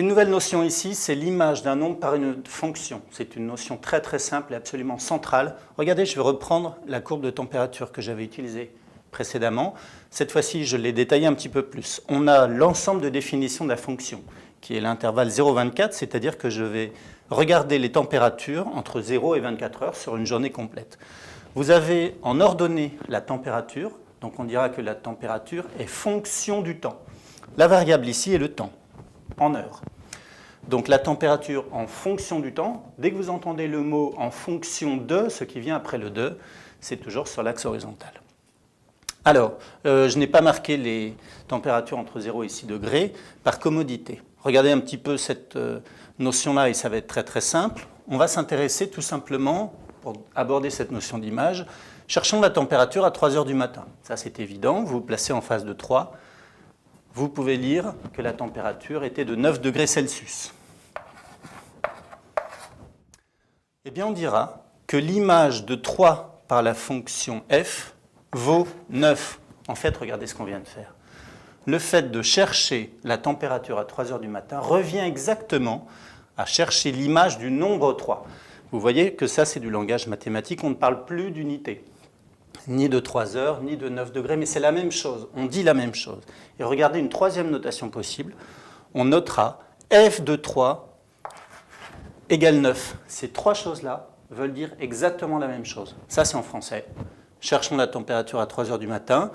Une nouvelle notion ici, c'est l'image d'un nombre par une fonction. C'est une notion très très simple et absolument centrale. Regardez, je vais reprendre la courbe de température que j'avais utilisée précédemment. Cette fois-ci, je l'ai détaillée un petit peu plus. On a l'ensemble de définition de la fonction, qui est l'intervalle 0,24, c'est-à-dire que je vais regarder les températures entre 0 et 24 heures sur une journée complète. Vous avez en ordonnée la température, donc on dira que la température est fonction du temps. La variable ici est le temps, en heures. Donc la température en fonction du temps, dès que vous entendez le mot en fonction de, ce qui vient après le de, c'est toujours sur l'axe horizontal. Alors, je n'ai pas marqué les températures entre 0 et 6 degrés par commodité. Regardez un petit peu cette notion-là et ça va être très très simple. On va s'intéresser tout simplement, pour aborder cette notion d'image, cherchons la température à 3 heures du matin. Ça c'est évident, vous vous placez en face de 3. Vous pouvez lire que la température était de 9 degrés Celsius. Eh bien, on dira que l'image de 3 par la fonction f vaut 9. En fait, regardez ce qu'on vient de faire. Le fait de chercher la température à 3 heures du matin revient exactement à chercher l'image du nombre 3. Vous voyez que ça, c'est du langage mathématique, on ne parle plus d'unité. Ni de 3 heures, ni de 9 degrés, mais c'est la même chose, on dit la même chose. Et regardez une troisième notation possible, on notera f de 3 égale 9. Ces trois choses-là veulent dire exactement la même chose. Ça, c'est en français. Cherchons la température à 3 heures du matin.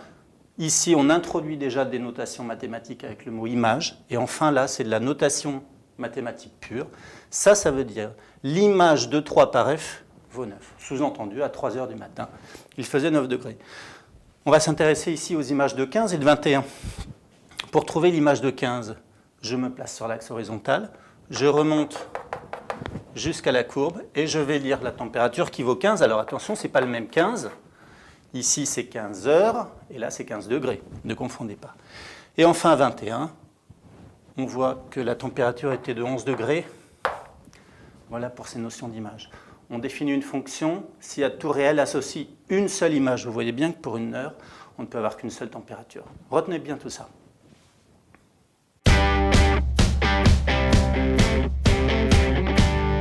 Ici, on introduit déjà des notations mathématiques avec le mot image. Et enfin, là, c'est de la notation mathématique pure. Ça veut dire l'image de 3 par f vaut 9. Sous-entendu, à 3 heures du matin, il faisait 9 degrés. On va s'intéresser ici aux images de 15 et de 21. Pour trouver l'image de 15, je me place sur l'axe horizontal, je remonte jusqu'à la courbe et je vais lire la température qui vaut 15. Alors attention, ce n'est pas le même 15. Ici, c'est 15 heures et là, c'est 15 degrés. Ne confondez pas. Et enfin, à 21, on voit que la température était de 11 degrés. Voilà pour ces notions d'image. On définit une fonction si à tout réel associe une seule image. Vous voyez bien que pour une heure, on ne peut avoir qu'une seule température. Retenez bien tout ça.